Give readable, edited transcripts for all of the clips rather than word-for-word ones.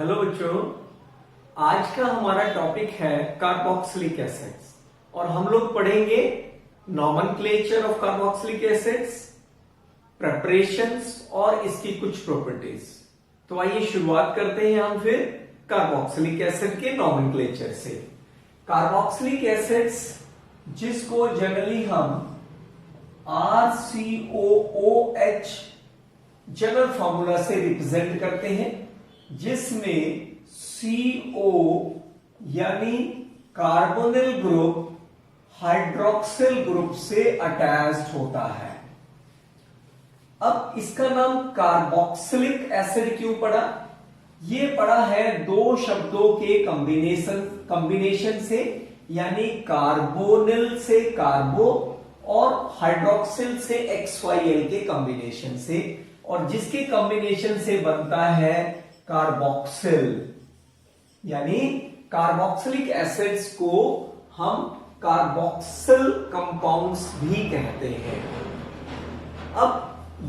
Hello बच्चों, आज का हमारा टॉपिक है कार्बोक्सिलिक एसिड्स और हम लोग पढ़ेंगे nomenclature of carboxylic acids, preparations और इसकी कुछ प्रॉपर्टीज। तो आइए शुरुआत करते हैं हम फिर कार्बोक्सिलिक एसिड के नॉमेनक्लेचर से। कार्बोक्सिलिक एसिड्स जिसको जनरली हम RCOOH जनरल फॉर्मूला से रिप्रेजेंट करते हैं, जिसमें CO यानी कार्बोनिल ग्रुप हाइड्रोक्सिल ग्रुप से अटैच्ड होता है। अब इसका नाम कार्बोक्सिलिक एसिड क्यों पड़ा? ये पड़ा है दो शब्दों के कॉम्बिनेशन से, यानी कार्बोनिल से कार्बो और हाइड्रोक्सिल से XYL के कॉम्बिनेशन से, और जिसके कॉम्बिनेशन से बनता है कार्बोक्सिल। यानी कार्बोक्सिलिक एसिड्स को हम कार्बोक्सिल कंपाउंड्स भी कहते हैं। अब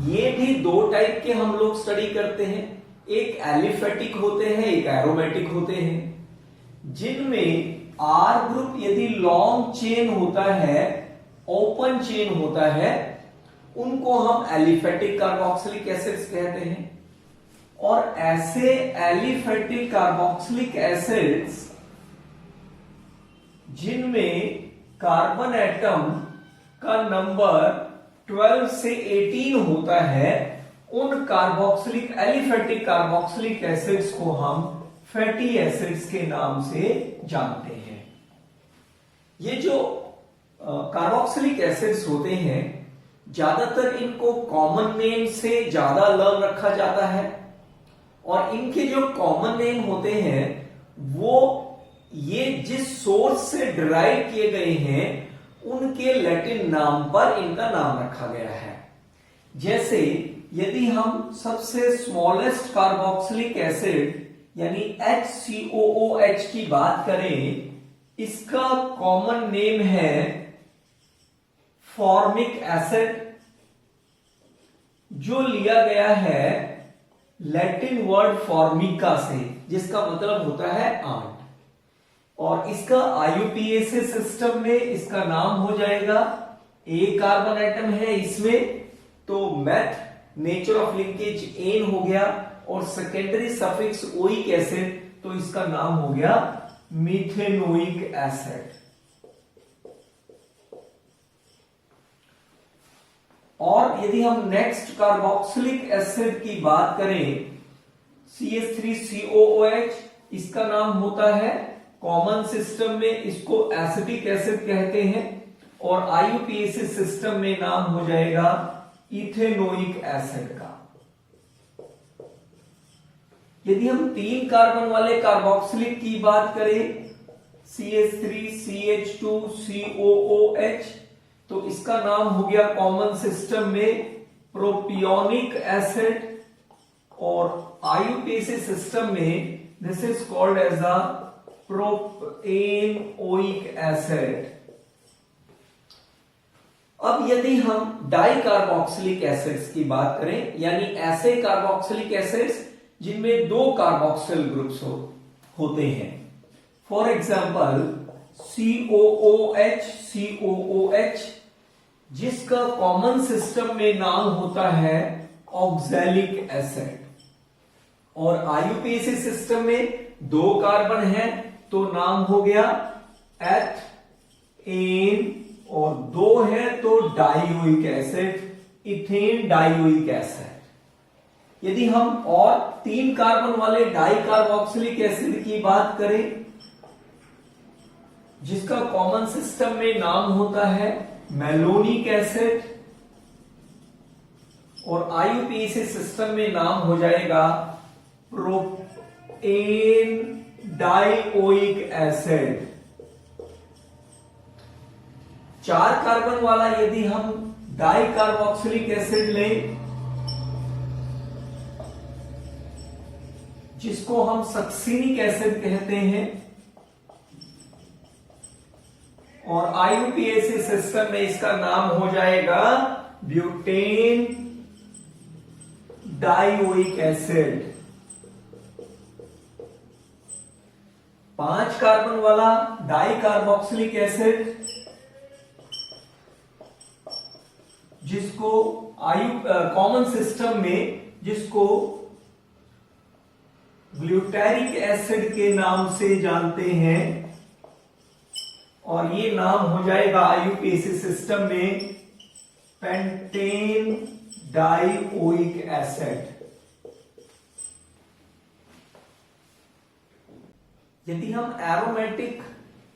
ये भी दो टाइप के हम लोग स्टडी करते हैं, एक एलिफेटिक होते हैं, एक एरोमेटिक होते हैं, जिनमें R ग्रुप यदि लॉन्ग चेन होता है, ओपन चेन होता है, उनको हम एलिफेटिक कार्बोक्सिलिक एसिड्स कहते हैं। और ऐसे एलिफेटिक कार्बोक्सिलिक एसिड्स जिनमें कार्बन एटम का नंबर 12 से 18 होता है, उन कार्बोक्सिलिक एलिफेटिक कार्बोक्सिलिक एसिड्स को हम फैटी एसिड्स के नाम से जानते हैं। ये जो कार्बोक्सिलिक एसिड्स होते हैं, ज्यादातर इनको कॉमन नेम से ज्यादा लर्न रखा जाता है, और इनके जो कॉमन नेम होते हैं वो ये जिस सोर्स से डिराइव किए गए हैं उनके लैटिन नाम पर इनका नाम रखा गया है। जैसे यदि हम सबसे स्मॉलेस्ट कार्बोक्सिलिक एसिड यानी HCOOH की बात करें, इसका कॉमन नेम है फॉर्मिक एसिड, जो लिया गया है लैटिन वर्ड फॉर्मिका से, जिसका मतलब होता है आंट। और इसका IUPAC सिस्टम में इसका नाम हो जाएगा, A कार्बन एटम है इसमें, तो मेथ नेचर ऑफ लिंकेज एन हो गया, और सेकेंडरी सफिक्स ओइक एसिड, तो इसका नाम हो गया मीथेनोइक एसिड। और यदि हम नेक्स्ट कार्बोक्सिलिक एसिड की बात करें, CH3COOH, इसका नाम होता है कॉमन सिस्टम में इसको एसिटिक एसिड कहते हैं, और IUPAC सिस्टम में नाम हो जाएगा इथेनोइक एसिड का। यदि हम 3 कार्बन वाले कार्बोक्सिलिक की बात करें, CH3CH2COOH, तो इसका नाम हो गया कॉमन सिस्टम में प्रोपियोनिक एसिड, और IUPAC सिस्टम में this is called as a propanoic acid. अब यदि हम डाई कार्बोक्सिलिक एसिड्स की बात करें, यानी ऐसे कार्बोक्सिलिक एसिड्स जिनमें 2 कार्बोक्सिल ग्रुप्स होते हैं, फॉर एग्जाम्पल COOH, जिसका कॉमन सिस्टम में नाम होता है ऑक्सैलिक एसिड, और IUPAC सिस्टम में 2 कार्बन है, तो नाम हो गया एथेन, और 2 है तो dioic acid, ethane dioic acid. यदि हम और 3 कार्बन वाले डाई कार्बोक्सिलिक एसिड की बात करें, जिसका कॉमन सिस्टम में नाम होता है मेलोनिक एसिड, और IUPAC सिस्टम में नाम हो जाएगा प्रोपेन डाइओइक एसिड। 4 कार्बन वाला यदि हम डाई कार्बोक्सिलिक एसिड लें, जिसको हम सक्सिनिक एसिड कहते हैं, और IUPAC सिस्टम में इसका नाम हो जाएगा ब्यूटेन डाइओइक एसिड। 5 कार्बन वाला डाई कार्बोक्सिलिक एसिड, जिसको कॉमन सिस्टम में जिसको ग्लूटारिक एसिड के नाम से जानते हैं, और ये नाम हो जाएगा आईयूपीएसी सिस्टम में पेंटेन डाइओइक एसिड। यदि हम एरोमेटिक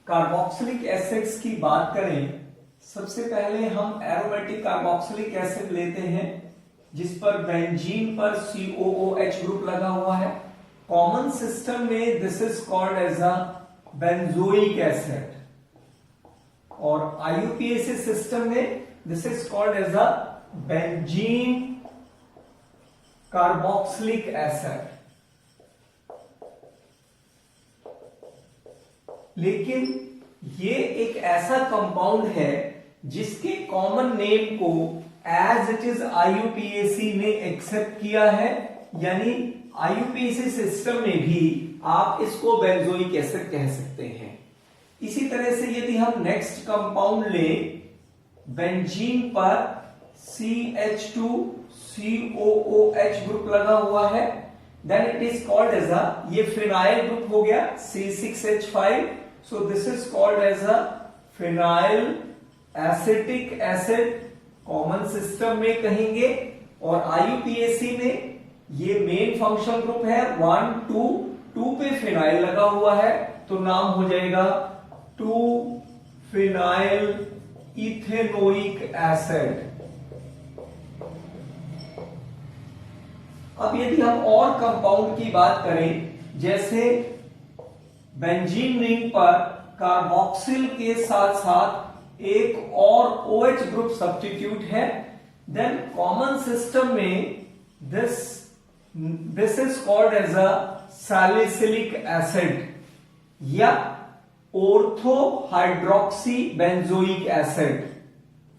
कार्बोक्सिलिक एसिड्स की बात करें, सबसे पहले हम एरोमेटिक कार्बोक्सिलिक एसिड लेते हैं जिस पर बेंजीन पर COOH ग्रुप लगा हुआ है। कॉमन सिस्टम में this is called as a benzoic acid, और आईयूपीएसी सिस्टम में this is called as a benzene carboxylic acid. लेकिन ये एक ऐसा कंपाउंड है जिसके कॉमन नेम को एज इट इज आईयूपीएसी ने एक्सेप्ट किया है, यानी आईयूपीएसी सिस्टम में भी आप इसको बेंजोइक एसिड कह सकते हैं। इसी तरह से यदि हम नेक्स्ट कंपाउंड ले, बेंजीन पर CH2COOH ग्रुप लगा हुआ है, then it is called as a, ये फिनाइल ग्रुप हो गया C6H5, so this is called as a phenyl acetic acid, common system में कहेंगे। और आईयूपीएसी में ये मेन फंक्शन ग्रुप है 1 2 2 पे फिनाइल लगा हुआ है, तो नाम हो जाएगा 2-phenyl इथेनोइक एसिड। अब यदि हम और कंपाउंड की बात करें, जैसे बेंजीन रिंग पर कार्बोक्सिल के साथ साथ एक और OH ग्रुप सब्स्टिट्यूट है, देन कॉमन सिस्टम में this is called as a salicylic acid या ortho hydroxy benzoic acid,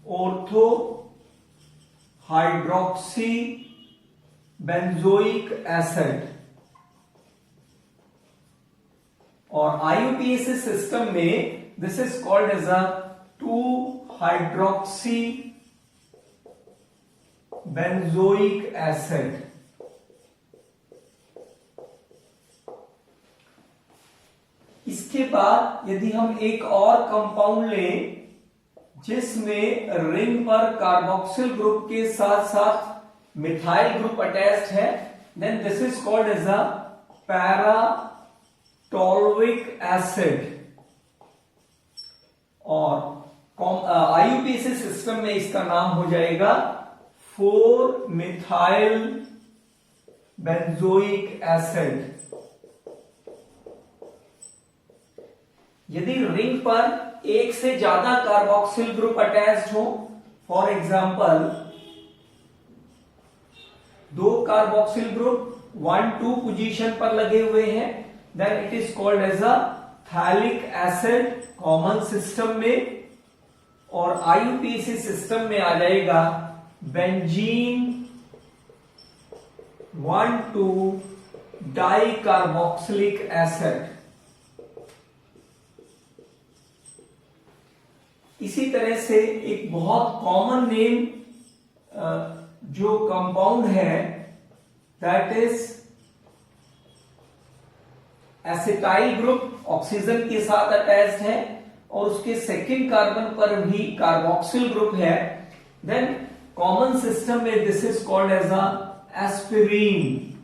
ortho hydroxy benzoic acid. और आईयूपीएसी सिस्टम में this is called as a two hydroxy benzoic acid. इसके बाद यदि हम एक और कंपाउंड लें जिसमें रिंग पर कार्बोक्सिल ग्रुप के साथ साथ मिथाइल ग्रुप अटैच्ड है, then this is called as a para toluic acid. और आईयूपीएसी सिस्टम में इसका नाम हो जाएगा 4-मिथाइल बेंजोइक एसिड। यदि रिंग पर एक से ज्यादा कार्बोक्सिल ग्रुप अटैच्ड हो, for example 2 carboxyl group 1-2 position पर लगे हुए हैं, then it is called as a phthalic acid common system में। और आईयूपीएसी सिस्टम में आ जाएगा बेंजीन 1,2 डाई कार्बोक्सिलिक एसिड। इसी तरह से एक बहुत कॉमन नेम जो कंपाउंड है that is acetyl group, oxygen के साथ अटैच्ड है और उसके सेकंड कार्बन पर भी कार्बोक्सिल ग्रुप है, देन कॉमन सिस्टम में this is called as a aspirin,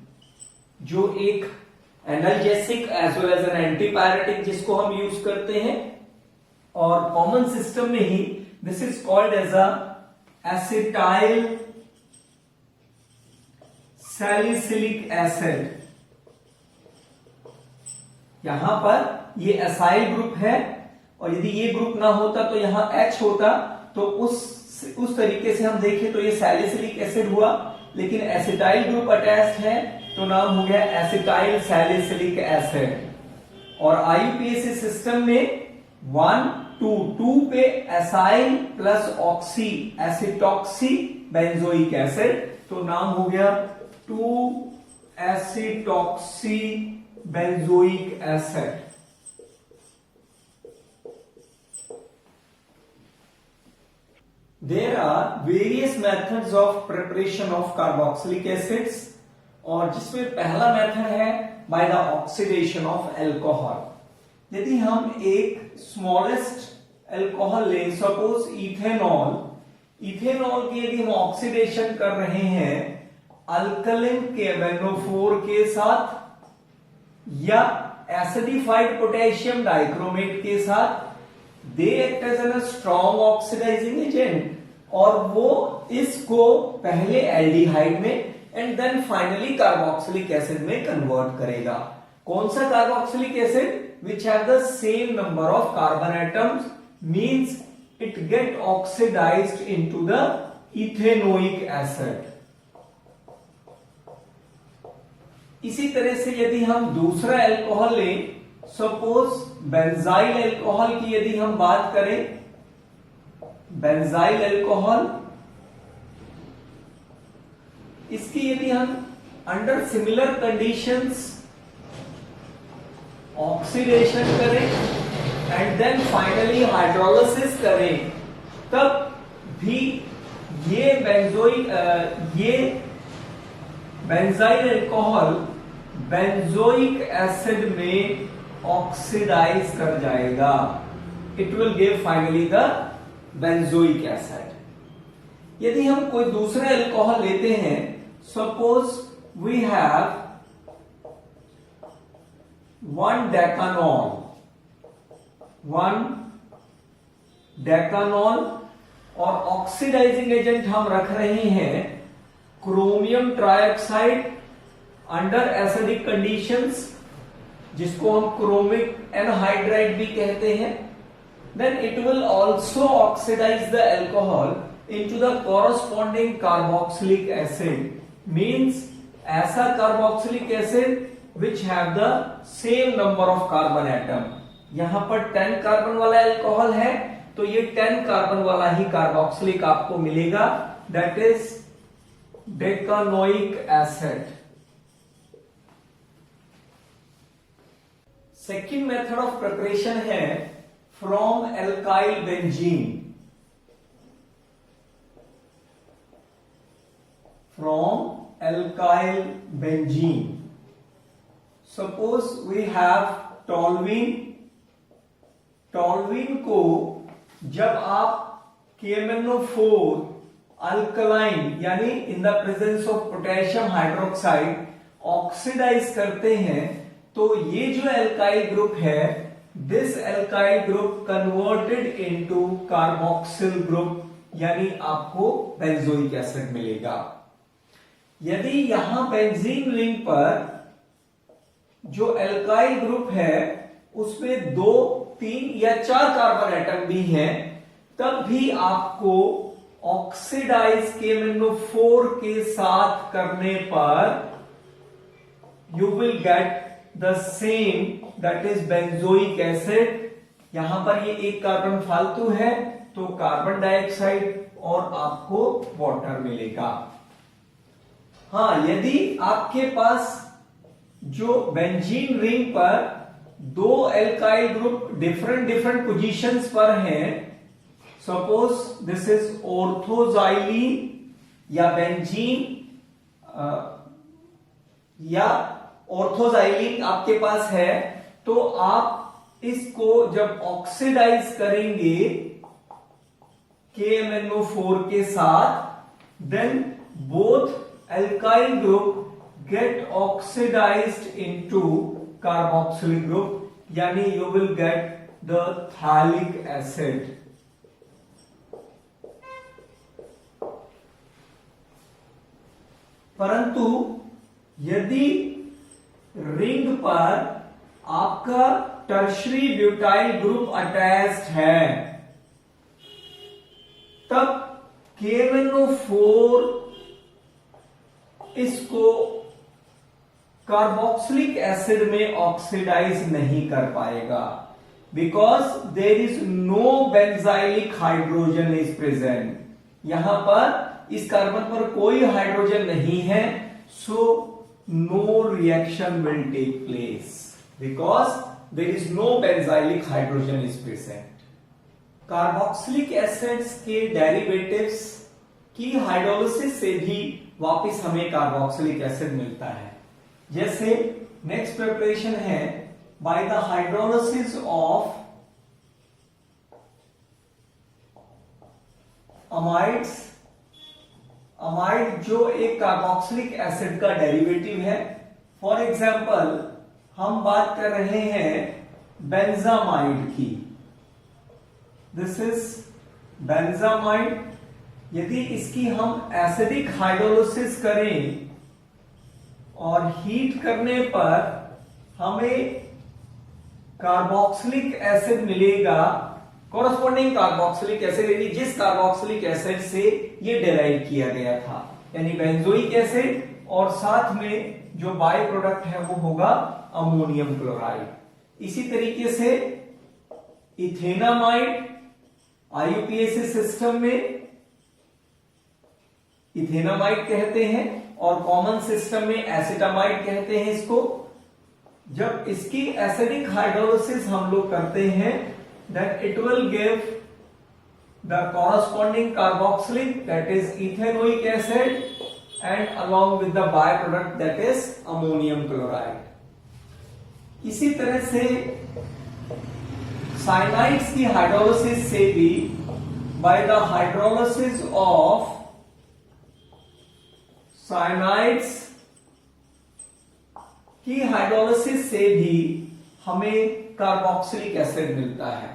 जो एक analgesic as well as an antipyretic जिसको हम यूज करते हैं। और कॉमन सिस्टम में ही this is called as a acetyl salicylic acid. यहां पर ये एसाइल ग्रुप है और यदि ये ग्रुप ना होता तो यहां H होता, तो उस तरीके से हम देखें तो ये सैलिसिलिक एसिड हुआ, लेकिन एसिटाइल ग्रुप अटैच्ड है तो नाम हो गया एसिटाइल सैलिसिलिक एसिड। और आईयूपीएसी सिस्टम में 1,2 पे acyl plus oxy acetoxy benzoic acid, तो नाम हो गया 2 acetoxy benzoic acid. There are various methods of preparation of carboxylic acids और जिसमें पहला मेथड है by the oxidation of alcohol। यदि हम एक स्मॉलेस्ट अल्कोहल लें, सपोज इथेनॉल, इथेनॉल की यदि हम ऑक्सीडेशन कर रहे हैं अल्कलिन KMnO4 के साथ या एसिडिफाइड पोटेशियम डाइक्रोमेट के साथ, they act as an strong oxidising agent और वो इसको पहले एल्डिहाइड में and then finally carboxylic acid में कन्वर्ट करेगा। कौन सा carboxylic acid? Which have the same number of carbon atoms, means it get oxidised into the ethanoic acid. इसी तरह से यदि हम दूसरा अल्कोहल लें, सपोज बेंजाइल अल्कोहल की यदि हम बात करें, बेंजाइल अल्कोहल, इसकी यदि हम अंडर सिमिलर कंडीशंस ऑक्सीडेशन करें एंड देन फाइनली हाइड्रोलिसिस करें, तब भी ये बेंजाइल अल्कोहल बेंजोइक एसिड में ऑक्सीडाइज कर जाएगा। It will give finally the benzoic acid. यदि हम कोई दूसरा अल्कोहल लेते हैं, सपोज वी हैव 1 डेकानॉल और ऑक्सीडाइजिंग एजेंट हम रख रहे हैं chromium trioxide under acidic conditions, जिसको हम क्रोमिक एनहाइड्राइड भी कहते हैं, then it will also oxidize the alcohol into the corresponding carboxylic acid, means ऐसा carboxylic acid which have the same number of carbon atom। यहां पर 10 कार्बन वाला alcohol है तो ये 10 कार्बन वाला ही कार्बोक्सिलिक आपको मिलेगा, that is decanoic acid. Second method of preparation है from alkyl benzene. From alkyl benzene, suppose we have toluene. Toluene को जब आप KMnO4 अल्कलाइन यानी in the presence of potassium hydroxide oxidize करते हैं, तो ये जो एल्काइल ग्रुप है, this alkyl group converted into carboxyl group, यानी आपको बेंजोइक एसिड मिलेगा। यदि यहां बेंजीन रिंग पर जो एल्काइल ग्रुप है उसमें 2, 3 या 4 कार्बन एटम भी हैं, तब भी आपको ऑक्सीडाइज KMnO4 के साथ करने पर you will get the same, that is benzoic acid. यहां पर ये एक कार्बन फालतू है तो कार्बन डाइऑक्साइड और आपको वाटर मिलेगा। हाँ, यदि आपके पास जो बेंजीन रिंग पर 2 एल्काइल ग्रुप डिफरेंट पोजीशंस पर हैं, सपोज दिस इज ऑर्थोजाइलीन या बेंजीन या ऑर्थोजाइलीन आपके पास है, तो आप इसको जब ऑक्सीडाइज करेंगे KMnO4 के साथ, then both alkyl group get oxidised into carboxylic group, यानी you will get the phthalic acid. परंतु यदि रिंग पर आपका टर्शरी ब्यूटाइल ग्रुप अटैच्ड है, तब KMnO4 इसको कार्बोक्सिलिक एसिड में ऑक्सीडाइज नहीं कर पाएगा, because there is no benzylic hydrogen is present. यहां पर इस कार्बन पर कोई हाइड्रोजन नहीं है, so no reaction will take place because there is no benzylic hydrogen is present। Carboxylic acids के डेरिवेटिव्स की हाइड्रोलिसिस से भी वापस हमें कार्बोक्सिलिक एसिड मिलता है। जैसे नेक्स्ट प्रिपरेशन है by the hydrolysis of amides. Amide जो एक कार्बोक्सिलिक एसिड का डेरिवेटिव है। फॉर एग्जाम्पल हम बात कर रहे हैं बेंजामाइड की। This is benzamide. यदि इसकी हम एसिडिक हाइड्रोलिसिस करें और हीट करने पर हमें कार्बोक्सिलिक एसिड मिलेगा, कॉरस्पॉन्डिंग कार्बोक्सिलिक एसिड, यानी जिस कार्बोक्सिलिक एसिड से ये डिराइव किया गया था, यानी बेंजोइक एसिड, और साथ में जो बाय प्रोडक्ट है वो होगा अमोनियम क्लोराइड। इसी तरीके से इथेनामाइड, आईयूपीएसी सिस्टम में इथेनामाइड कहते हैं और कॉमन सिस्टम में एसिटामाइड कहते हैं इसको। जब इसकी एसिडिक हाइड्रोलिसिस हम लोग करते हैं, then it will give the corresponding carboxylic, that is ethanoic acid, and along with the byproduct, that is ammonium chloride. इसी तरह से साइनाइड्स की हाइड्रोलिसिस से भी by the hydrolysis of cyanides की हाइड्रोलिसिस से भी हमें कार्बोक्सिलिक एसिड मिलता है।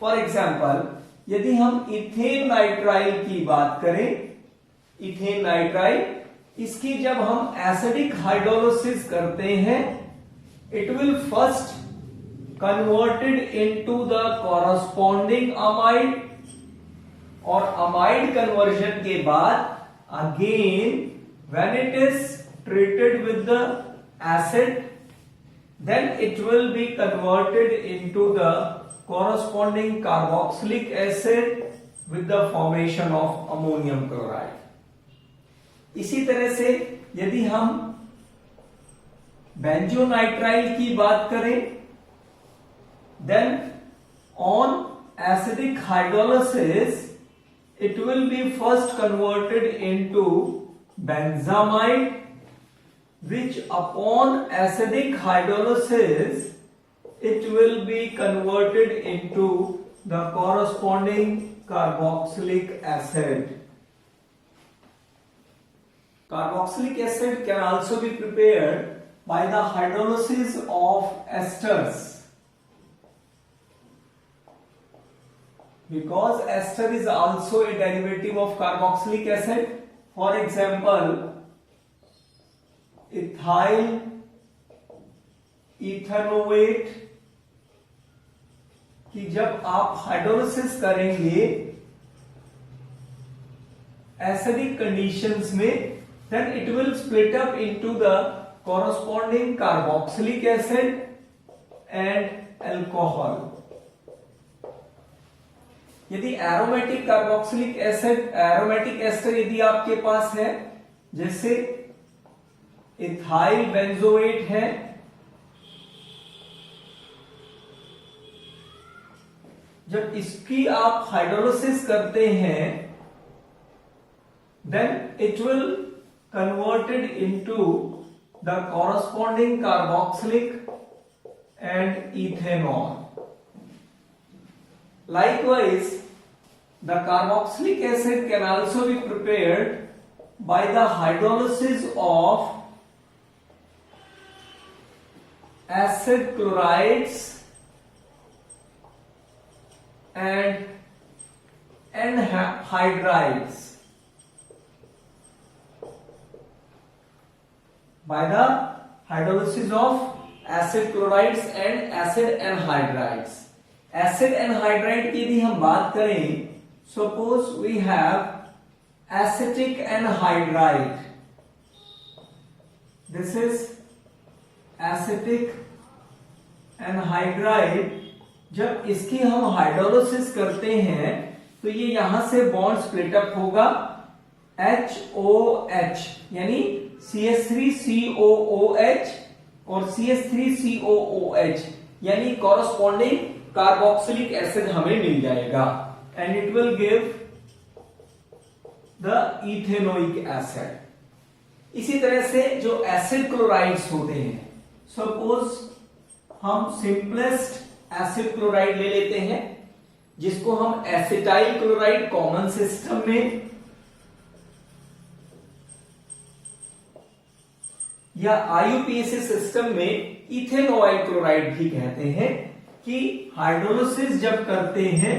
फॉर एग्जाम्पल यदि हम इथेन नाइट्राइल की बात करें, इथेन नाइट्राइल, इसकी जब हम एसिडिक हाइड्रोलिसिस करते हैं, it will first converted into the corresponding amide, और अमाइड कन्वर्जन के बाद again when it is treated with the acid, then it will be converted into the corresponding carboxylic acid with the formation of ammonium chloride. इसी तरह से यदि हम बेंजोनाइट्राइल की बात करें, then on acidic hydrolysis it will be first converted into benzamide, which upon acidic hydrolysis it will be converted into the corresponding carboxylic acid. Carboxylic acid can also be prepared by the hydrolysis of esters, because ester is also a derivative of carboxylic acid. For example, ethyl ethanoate कि जब आप hydrolysis करेंगे acidic conditions में, then it will split up into the corresponding carboxylic acid and alcohol. यदि aromatic carboxylic acid, aromatic ester यदि आपके पास है, जैसे इथाइल बेंजोएट है, जब इसकी आप हाइड्रोलिसिस करते हैं, then it will converted into the corresponding carboxylic and ethanol. Likewise, the carboxylic acid can also be prepared by the hydrolysis of acid chlorides and anhydrides. By the hydrolysis of acid chlorides and acid anhydrides. Acid anhydride की यदि हम बात करें, suppose we have acetic anhydride. This is acetic anhydride. जब इसकी हम hydrolysis करते हैं तो ये यहां से बॉन्ड स्प्लिट अप होगा HOH, यानी CH3COOH और CH3COOH, यानी कॉरस्पॉन्डिंग कार्बोक्सिलिक एसिड हमें मिल जाएगा and it will give the ethanoic acid. इसी तरह से जो एसिड क्लोराइड्स होते हैं, सपोज हम सिंपलेस्ट एसिड क्लोराइड ले लेते हैं जिसको हम एसिटाइल क्लोराइड कॉमन सिस्टम में या आईयूपीएसी सिस्टम में इथेनॉइल क्लोराइड भी कहते हैं, कि हाइड्रोलिसिस जब करते हैं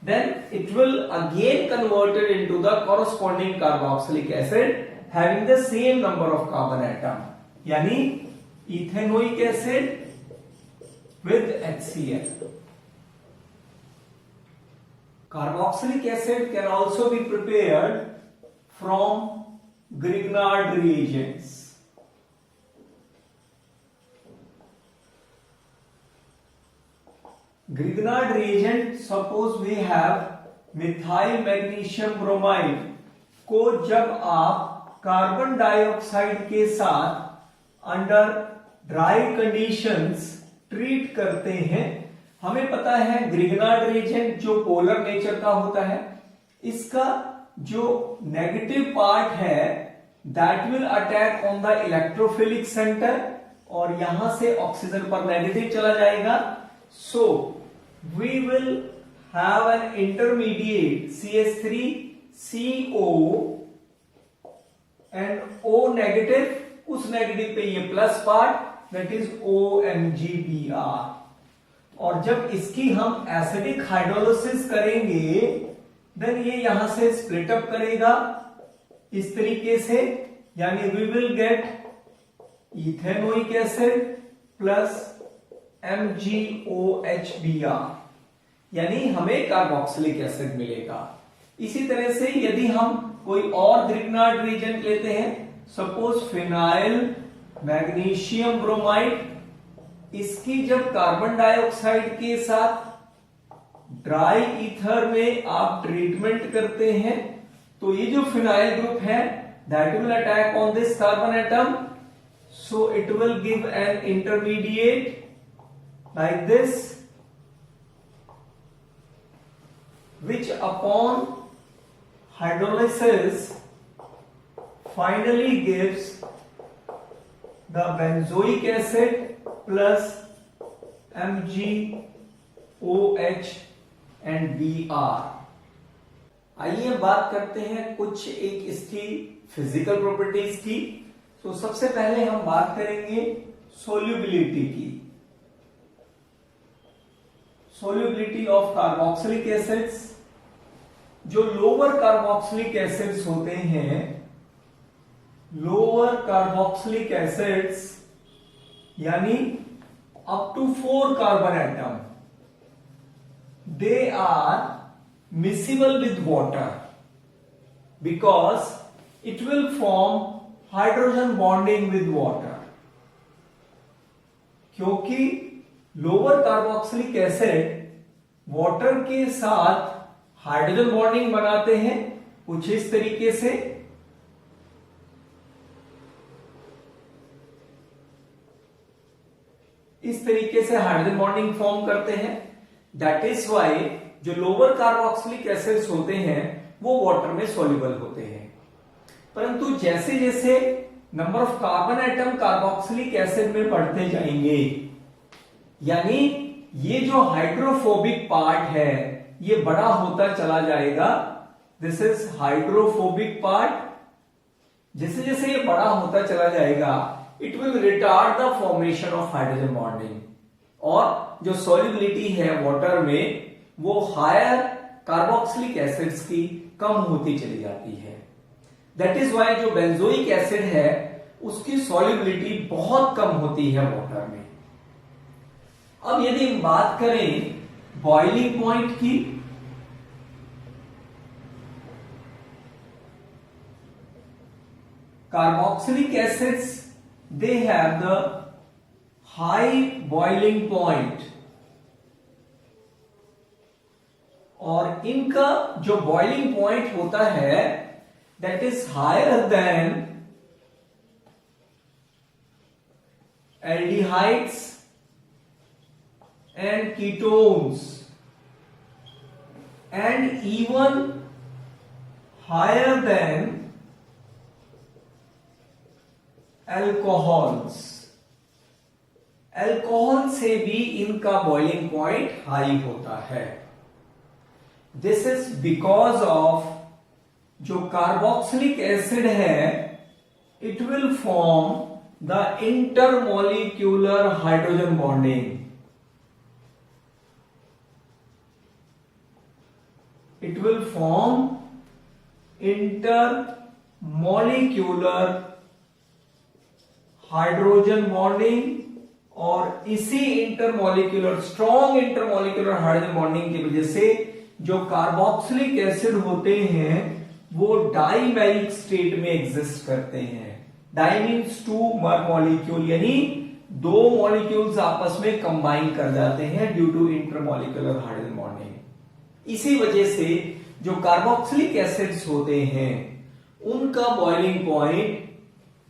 then it will again converted into the corresponding carboxylic acid having the same number of carbon atom, यानी ethanoic acid with HCl. Carboxylic acid can also be prepared from Grignard reagents. Grignard reagent, suppose we have methyl magnesium bromide को जब आप carbon dioxide के साथ under dry conditions treat करते हैं, हमें पता है ग्रिग्नार्ड रिएजेंट जो पोलर नेचर का होता है, इसका जो नेगेटिव पार्ट है that will attack on the electrophilic centre और यहां से ऑक्सीजन पर नेगेटिव चला जाएगा. So we will have an intermediate CH3CO and O negative, उस नेगेटिव पे ये plus part that is OMgBr. और जब इसकी हम एसिडिक हाइड्रोलिसिस करेंगे देन ये यहां से स्प्लिट अप करेगा इस तरीके से, यानी we will get ethanoic acid plus MgOHBr, यानी हमें कार्बोक्सिलिक एसिड मिलेगा. इसी तरह से यदि हम कोई और ग्रिग्नार्ड रिएजेंट लेते हैं, सपोज फिनाइल मैग्नीशियम ब्रोमाइड, इसकी जब कार्बन डाइऑक्साइड के साथ ड्राई ईथर में आप ट्रीटमेंट करते हैं तो ये जो फिनाइल ग्रुप है that will attack on this carbon atom, so it will give an intermediate like this, which upon hydrolysis finally gives the benzoic acid plus MgOH and Br. आइए बात करते हैं कुछ एक इसकी फिजिकल प्रॉपर्टीज की. तो सबसे पहले हम बात करेंगे सोल्यूबिलिटी की. Solubility of carboxylic acids. जो लोअर कार्बोक्सिलिक एसिड्स होते हैं, लोअर कार्बोक्सिलिक एसिड्स यानी up to 4 carbon atom, they are miscible with water because it will form hydrogen bonding with water. क्योंकि लोअर कार्बोक्सिलिक एसिड वाटर के साथ hydrogen bonding बनाते हैं कुछ इस तरीके से. इस तरीके से हाइड्रोजन बॉन्डिंग फॉर्म करते हैं. दैट इज वाई जो लोअर कार्बोक्सिलिक एसिड्स होते हैं वो वाटर में सॉल्युबल होते हैं. परंतु जैसे जैसे number of carbon atom carboxylic acid में बढ़ते जाएंगे, यानी ये जो हाइड्रोफोबिक पार्ट है ये बड़ा होता चला जाएगा. This is hydrophobic part. जैसे जैसे ये बड़ा होता चला जाएगा it will retard the formation of hydrogen bonding, और जो सॉल्युबिलिटी है वाटर में वो हायर कार्बोक्सिलिक एसिड्स की कम होती चली जाती है. दैट इज वाई जो बेंजोइक एसिड है उसकी सॉल्युबिलिटी बहुत कम होती है वाटर में. अब यदि हम बात करें बॉइलिंग पॉइंट की, carboxylic acids they have the high boiling point, और इनका जो बॉइलिंग पॉइंट होता है that is higher than aldehydes and ketones and even higher than alcohols. Alcohol से भी इनका बॉइलिंग पॉइंट हाई होता है. दिस इज बिकॉज ऑफ जो कार्बोक्सिलिक एसिड है it will form the intermolecular hydrogen bonding. It will form intermolecular hydrogen bonding और इसी intermolecular strong intermolecular hydrogen bonding की वजह से जो कार्बोक्सिलिक एसिड होते हैं वो डाइमेरिक स्टेट में एग्जिस्ट करते हैं. डाई मीन्स टू मॉलिक्यूल यानी दो मॉलिक्यूल्स आपस में कंबाइन कर जाते हैं due to intermolecular hydrogen bonding. इसी वजह से जो कार्बोक्सिलिक एसिड्स होते हैं उनका बॉइलिंग पॉइंट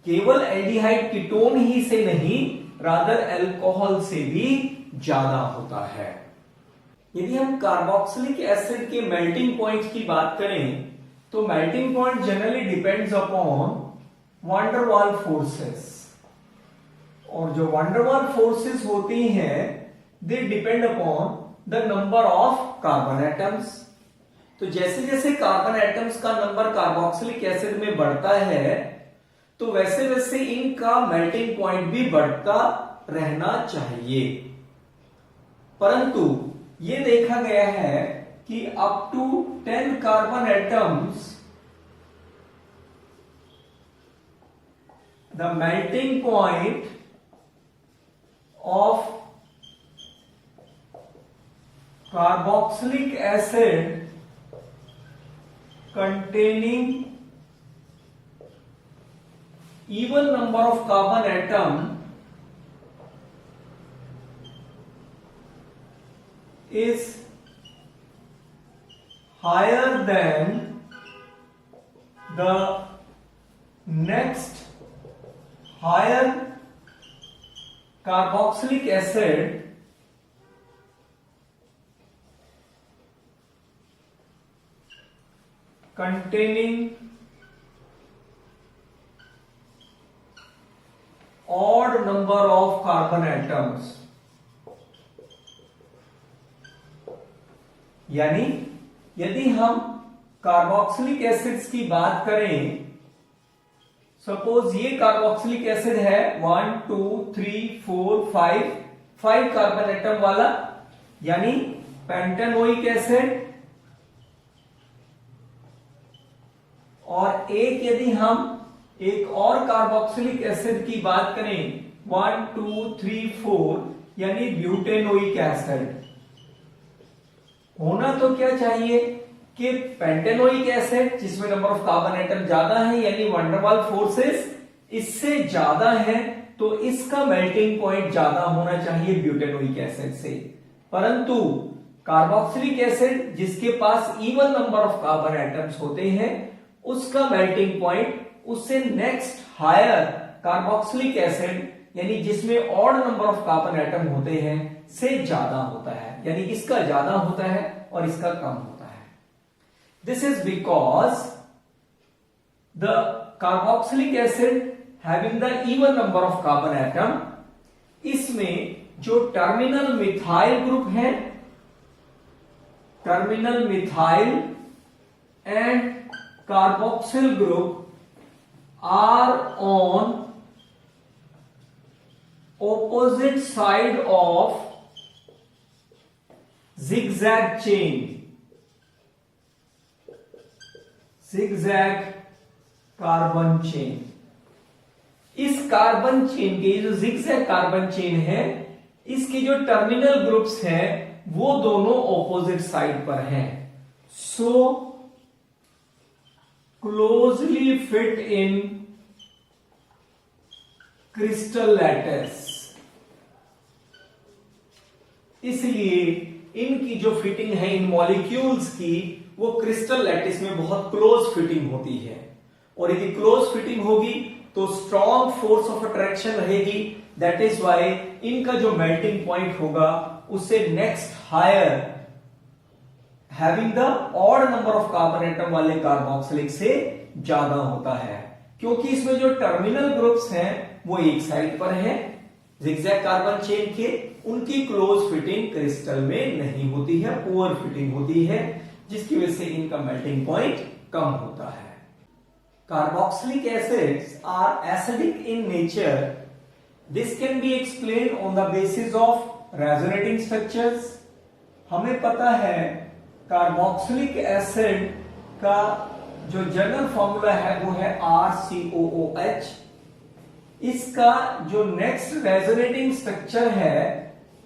केवल एल्डिहाइड कीटोन ही से नहीं रादर अल्कोहल से भी ज्यादा होता है. यदि हम कार्बोक्सिलिक एसिड के मेल्टिंग पॉइंट की बात करें तो melting point generally depends upon van der Waals forces. और जो वान डर वाल फोर्सेस होती हैं they depend upon the number of carbon atoms. तो जैसे जैसे कार्बन एटम्स का नंबर कार्बोक्सिलिक एसिड में बढ़ता है तो वैसे वैसे इनका मेल्टिंग पॉइंट भी बढ़ता रहना चाहिए. परंतु ये देखा गया है कि up to 10 carbon atoms the melting point of carboxylic acid containing even number of carbon atom is higher than the next higher carboxylic acid containing odd number of carbon atoms. यानी यदि हम कार्बोक्सिलिक एसिड्स की बात करें suppose ये carboxylic acid है 1 2 3 4 5 carbon atom वाला यानी पेंटानोइक एसिड. और एक यदि हम एक और कार्बोक्सिलिक एसिड की बात करें 1 2 3 4 यानी ब्यूटेनोइक एसिड. होना तो क्या चाहिए कि पेंटेनोइक एसिड जिसमें नंबर ऑफ कार्बन एटम ज्यादा है यानी वान डर वाल फोर्सेस इससे ज्यादा है तो इसका मेल्टिंग पॉइंट ज्यादा होना चाहिए ब्यूटेनोइक एसिड से. परंतु कार्बोक्सिलिक एसिड जिसके पास even number of carbon atoms होते हैं उसका मेल्टिंग पॉइंट उससे नेक्स्ट हायर कार्बोक्सिलिक एसिड यानी जिसमें odd number of carbon atom होते हैं से ज्यादा होता है. यानी इसका ज्यादा होता है और इसका कम होता है. This is because the carboxylic acid having the even number of carbon atom इसमें जो टर्मिनल मिथाइल ग्रुप है terminal methyl and carboxyl group are on opposite side of zigzag chain. Zigzag carbon chain. इस carbon chain के जो zigzag carbon chain है इसके जो terminal groups हैं वो दोनों ऑपोजिट साइड पर हैं. सो closely fit in crystal lattice. इसलिए इनकी जो फिटिंग है इन मॉलिक्यूल्स की वो क्रिस्टल लैटिस में बहुत क्लोज फिटिंग होती है. और यदि क्लोज फिटिंग होगी तो स्ट्रॉन्ग फोर्स ऑफ अट्रैक्शन रहेगी. दैट इज वाई इनका जो मेल्टिंग पॉइंट होगा उससे next higher having the odd number of carbon atom वाले कार्बोक्सिलिक से ज्यादा होता है, क्योंकि इसमें जो टर्मिनल ग्रुप्स हैं वो एक साइड पर है जिगजैग कार्बन चेन के, उनकी क्लोज फिटिंग क्रिस्टल में नहीं होती है, पुअर फिटिंग होती है, जिसकी वजह से इनका मेल्टिंग पॉइंट कम होता है। Carboxylic acids are acidic in nature. This can be explain on the basis of resonating structures. हमें पता है कार्बोक्सिलिक एसिड का जो जनरल फॉर्मूला है वो है RCOOH। इसका जो नेक्स्ट रेजोनेटिंग स्ट्रक्चर है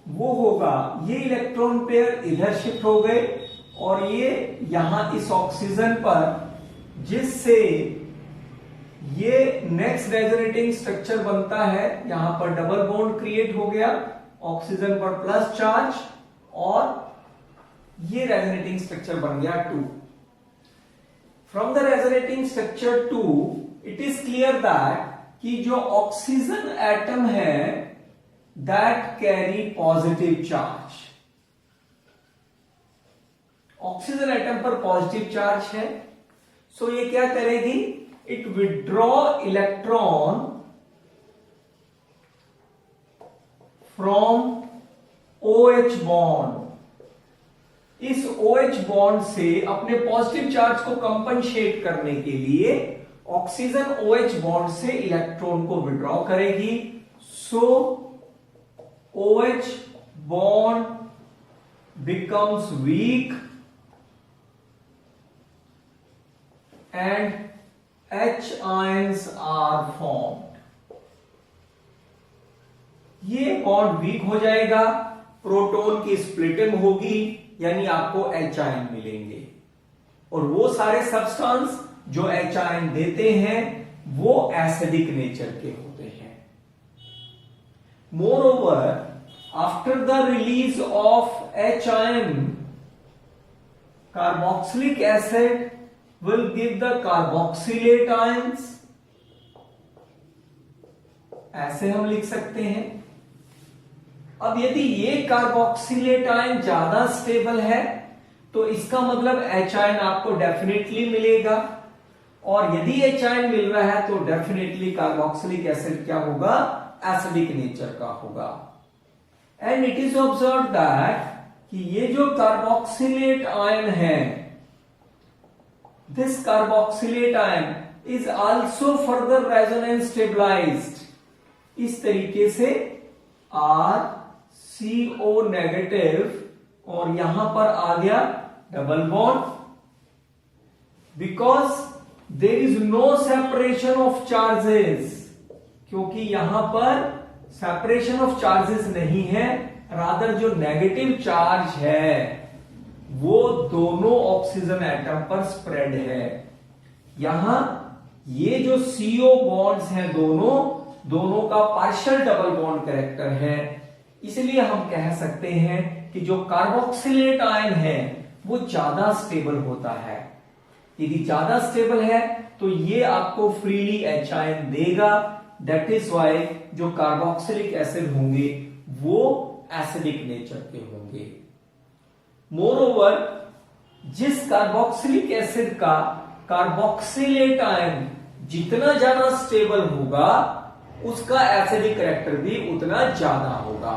वो होगा, ये इलेक्ट्रॉन पेयर इधर शिफ्ट हो गए और ये यहां इस ऑक्सीजन पर, जिससे ये नेक्स्ट रेजोनेटिंग स्ट्रक्चर बनता है, यहां पर डबल बॉन्ड क्रिएट हो गया, ऑक्सीजन पर प्लस चार्ज, और ये रेजोनेटिंग स्ट्रक्चर बन गया 2। From the resonating structure 2 it is clear that कि जो ऑक्सीजन एटम है that carry positive charge. Oxygen atom पर पॉजिटिव चार्ज है, सो ये क्या करेगी, it withdraw electron from OH bond. इस OH बॉन्ड से अपने पॉजिटिव चार्ज को कंपनसेट करने के लिए ऑक्सीजन OH बॉन्ड से इलेक्ट्रॉन को विड्रॉ करेगी। सो OH bond becomes weak and H ions are formed। ये बॉन्ड वीक हो जाएगा, प्रोटॉन की स्प्लिटिंग होगी, यानी आपको H आयन मिलेंगे, और वो सारे सब्सटेंस जो H आयन देते हैं वो एसिडिक नेचर के होते हैं। Moreover after the release of H ion, carboxylic acid will give the carboxylate ions। ऐसे हम लिख सकते हैं। अब यदि ये कार्बोक्सिलेट आयन ज्यादा स्टेबल है तो इसका मतलब H आयन आपको डेफिनेटली मिलेगा, और यदि H आयन मिल रहा है तो डेफिनेटली कार्बोक्सिलिक एसिड क्या होगा, एसिडिक नेचर का होगा। And it is observe that कि ये जो कार्बोक्सिलेट आयन है, this carboxylate ion is also further resonance stabilized। इस तरीके से RCO नेगेटिव और यहां पर आ गया double bond, because there is no separation of charges, क्योंकि यहां पर सेपरेशन ऑफ चार्जेस नहीं है, रादर जो नेगेटिव चार्ज है वो दोनों ऑक्सीजन एटम पर स्प्रेड है। यहां ये जो CO बॉन्ड्स हैं दोनों का पार्शियल डबल बॉन्ड कैरेक्टर है, इसलिए हम कह सकते हैं कि जो कार्बोक्सिलेट आयन है वो ज्यादा स्टेबल होता है। यदि ज्यादा स्टेबल है तो ये आपको फ्रीली H आयन देगा। दैट इज वाई जो कार्बोक्सिलिक एसिड होंगे वो एसिडिक नेचर के होंगे। मोरओवर जिस कार्बोक्सिलिक एसिड का कार्बोक्सिलेट आयन जितना ज्यादा स्टेबल होगा उसका एसिडिक कैरेक्टर भी उतना ज्यादा होगा।